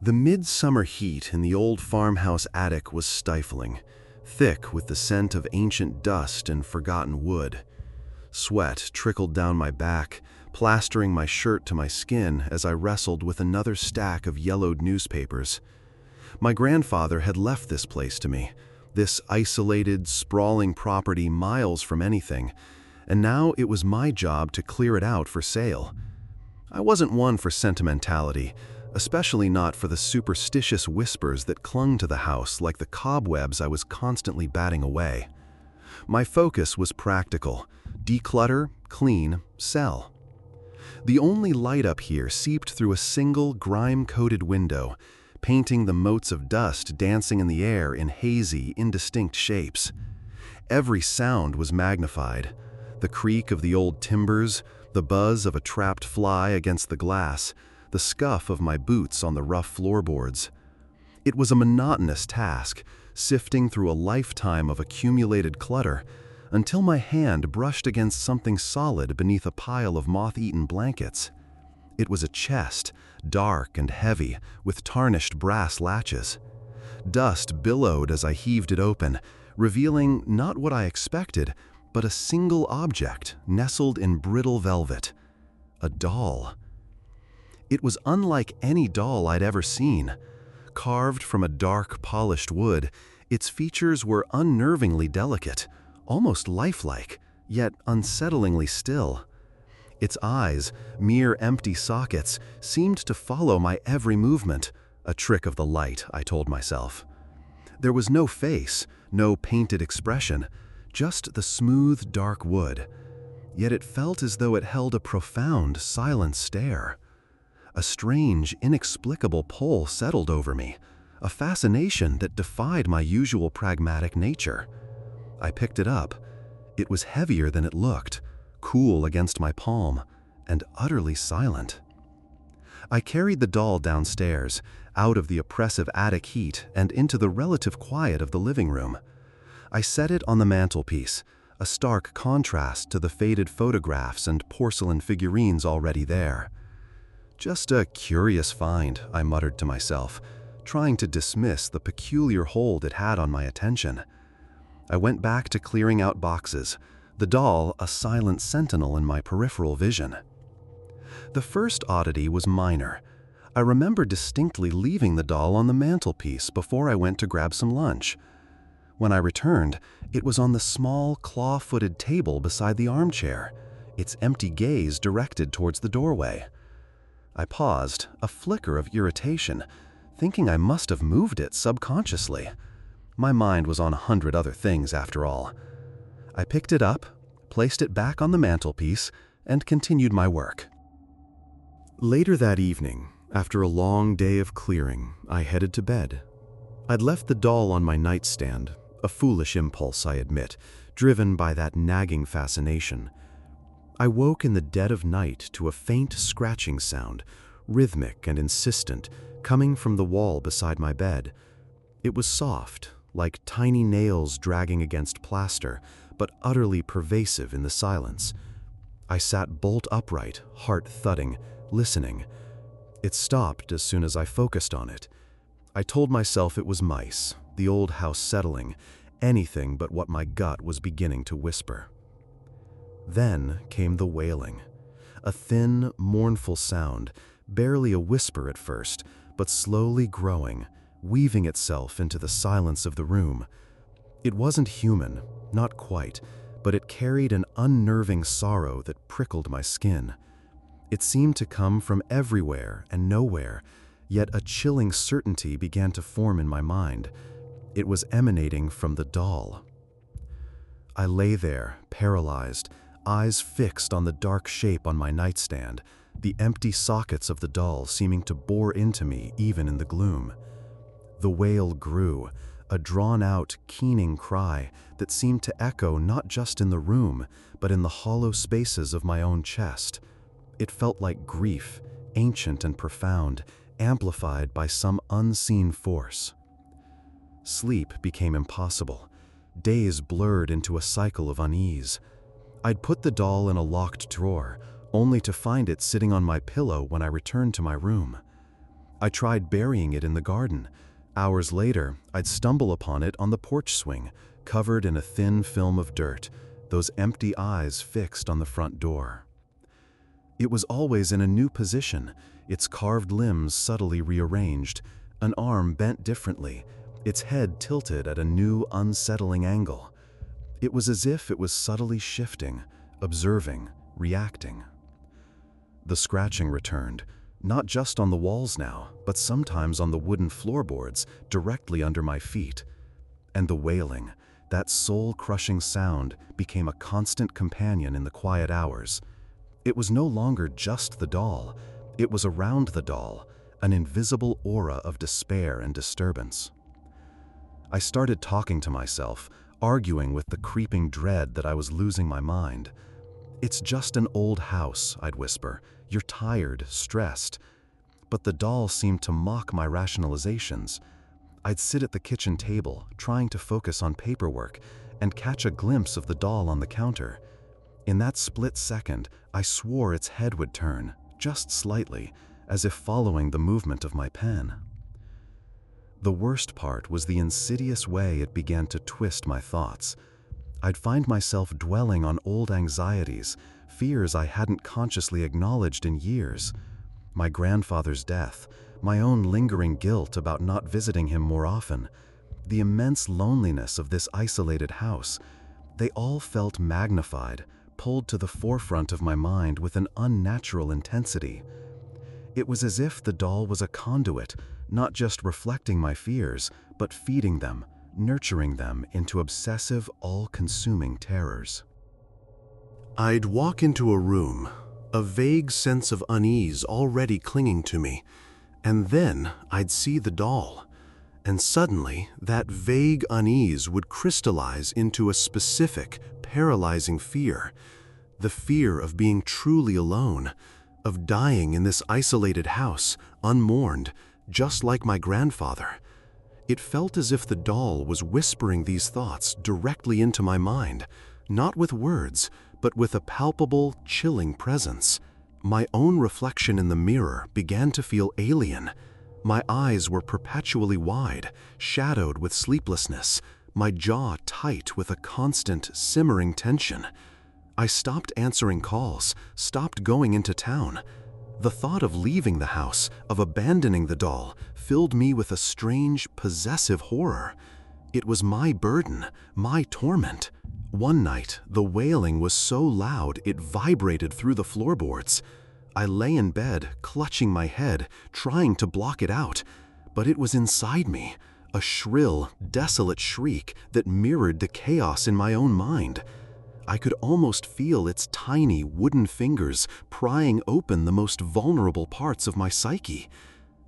The midsummer heat in the old farmhouse attic was stifling, thick with the scent of ancient dust and forgotten wood. Sweat trickled down my back, plastering my shirt to my skin as I wrestled with another stack of yellowed newspapers. My grandfather had left this place to me, this isolated, sprawling property miles from anything, and now it was my job to clear it out for sale. I wasn't one for sentimentality, especially not for the superstitious whispers that clung to the house like the cobwebs I was constantly batting away. My focus was practical: declutter, clean, sell. The only light up here seeped through a single grime-coated window, painting the motes of dust dancing in the air in hazy, indistinct shapes. Every sound was magnified: the creak of the old timbers, the buzz of a trapped fly against the glass, the scuff of my boots on the rough floorboards. It was a monotonous task, sifting through a lifetime of accumulated clutter, until my hand brushed against something solid beneath a pile of moth-eaten blankets. It was a chest, dark and heavy, with tarnished brass latches. Dust billowed as I heaved it open, revealing not what I expected, but a single object nestled in brittle velvet: a doll. It was unlike any doll I'd ever seen. Carved from a dark, polished wood, its features were unnervingly delicate, almost lifelike, yet unsettlingly still. Its eyes, mere empty sockets, seemed to follow my every movement, a trick of the light, I told myself. There was no face, no painted expression, just the smooth, dark wood. Yet it felt as though it held a profound, silent stare. A strange, inexplicable pull settled over me, a fascination that defied my usual pragmatic nature. I picked it up. It was heavier than it looked, cool against my palm, and utterly silent. I carried the doll downstairs, out of the oppressive attic heat and into the relative quiet of the living room. I set it on the mantelpiece, a stark contrast to the faded photographs and porcelain figurines already there. "Just a curious find," I muttered to myself, trying to dismiss the peculiar hold it had on my attention. I went back to clearing out boxes, the doll a silent sentinel in my peripheral vision. The first oddity was minor. I remember distinctly leaving the doll on the mantelpiece before I went to grab some lunch. When I returned, it was on the small, claw-footed table beside the armchair, its empty gaze directed towards the doorway. I paused, a flicker of irritation, thinking I must have moved it subconsciously. My mind was on 100 other things, after all. I picked it up, placed it back on the mantelpiece, and continued my work. Later that evening, after a long day of clearing, I headed to bed. I'd left the doll on my nightstand, a foolish impulse, I admit, driven by that nagging fascination. I woke in the dead of night to a faint scratching sound, rhythmic and insistent, coming from the wall beside my bed. It was soft, like tiny nails dragging against plaster, but utterly pervasive in the silence. I sat bolt upright, heart thudding, listening. It stopped as soon as I focused on it. I told myself it was mice, the old house settling, anything but what my gut was beginning to whisper. Then came the wailing, a thin, mournful sound, barely a whisper at first, but slowly growing, weaving itself into the silence of the room. It wasn't human, not quite, but it carried an unnerving sorrow that prickled my skin. It seemed to come from everywhere and nowhere, yet a chilling certainty began to form in my mind. It was emanating from the doll. I lay there, paralyzed, eyes fixed on the dark shape on my nightstand, the empty sockets of the doll seeming to bore into me even in the gloom. The wail grew, a drawn-out, keening cry that seemed to echo not just in the room, but in the hollow spaces of my own chest. It felt like grief, ancient and profound, amplified by some unseen force. Sleep became impossible. Days blurred into a cycle of unease. I'd put the doll in a locked drawer, only to find it sitting on my pillow when I returned to my room. I tried burying it in the garden. Hours later, I'd stumble upon it on the porch swing, covered in a thin film of dirt, those empty eyes fixed on the front door. It was always in a new position, its carved limbs subtly rearranged, an arm bent differently, its head tilted at a new, unsettling angle. It was as if it was subtly shifting, observing, reacting. The scratching returned, not just on the walls now, but sometimes on the wooden floorboards directly under my feet. And the wailing, that soul-crushing sound, became a constant companion in the quiet hours. It was no longer just the doll, it was around the doll, an invisible aura of despair and disturbance. I started talking to myself, arguing with the creeping dread that I was losing my mind. "It's just an old house," I'd whisper. "You're tired, stressed." But the doll seemed to mock my rationalizations. I'd sit at the kitchen table, trying to focus on paperwork, and catch a glimpse of the doll on the counter. In that split second, I swore its head would turn, just slightly, as if following the movement of my pen. The worst part was the insidious way it began to twist my thoughts. I'd find myself dwelling on old anxieties, fears I hadn't consciously acknowledged in years. My grandfather's death, my own lingering guilt about not visiting him more often, the immense loneliness of this isolated house, they all felt magnified, pulled to the forefront of my mind with an unnatural intensity. It was as if the doll was a conduit, not just reflecting my fears, but feeding them, nurturing them into obsessive, all-consuming terrors. I'd walk into a room, a vague sense of unease already clinging to me, and then I'd see the doll, and suddenly that vague unease would crystallize into a specific, paralyzing fear, the fear of being truly alone, of dying in this isolated house, unmourned, just like my grandfather. It felt as if the doll was whispering these thoughts directly into my mind, not with words, but with a palpable, chilling presence. My own reflection in the mirror began to feel alien. My eyes were perpetually wide, shadowed with sleeplessness, my jaw tight with a constant, simmering tension. I stopped answering calls, stopped going into town. The thought of leaving the house, of abandoning the doll, filled me with a strange, possessive horror. It was my burden, my torment. One night, the wailing was so loud it vibrated through the floorboards. I lay in bed, clutching my head, trying to block it out, but it was inside me, a shrill, desolate shriek that mirrored the chaos in my own mind. I could almost feel its tiny wooden fingers prying open the most vulnerable parts of my psyche.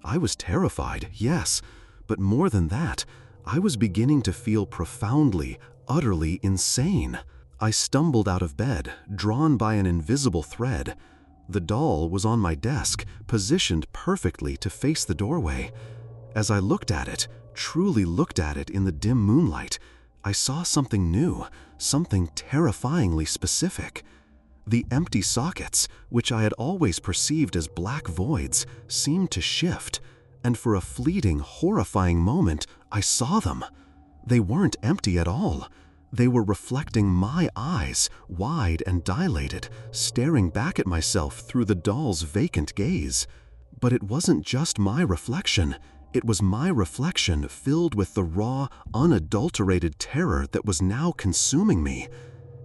I was terrified, yes, but more than that, I was beginning to feel profoundly, utterly insane. I stumbled out of bed, drawn by an invisible thread. The doll was on my desk, positioned perfectly to face the doorway. As I looked at it, truly looked at it in the dim moonlight, I saw something new, something terrifyingly specific. The empty sockets, which I had always perceived as black voids, seemed to shift, and for a fleeting, horrifying moment, I saw them. They weren't empty at all. They were reflecting my eyes, wide and dilated, staring back at myself through the doll's vacant gaze. But it wasn't just my reflection. It was my reflection filled with the raw, unadulterated terror that was now consuming me.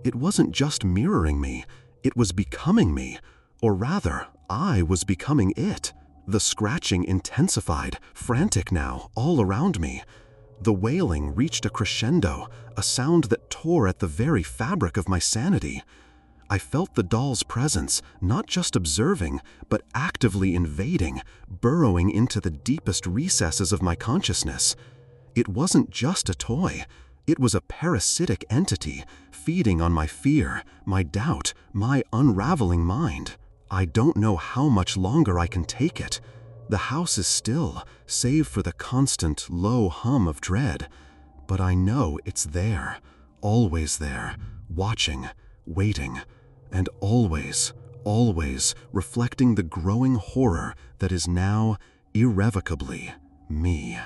It wasn't just mirroring me, it was becoming me, or rather, I was becoming it. The scratching intensified, frantic now, all around me. The wailing reached a crescendo, a sound that tore at the very fabric of my sanity. I felt the doll's presence, not just observing, but actively invading, burrowing into the deepest recesses of my consciousness. It wasn't just a toy. It was a parasitic entity, feeding on my fear, my doubt, my unraveling mind. I don't know how much longer I can take it. The house is still, save for the constant, low hum of dread. But I know it's there, always there, watching, waiting, and always, always reflecting the growing horror that is now irrevocably me.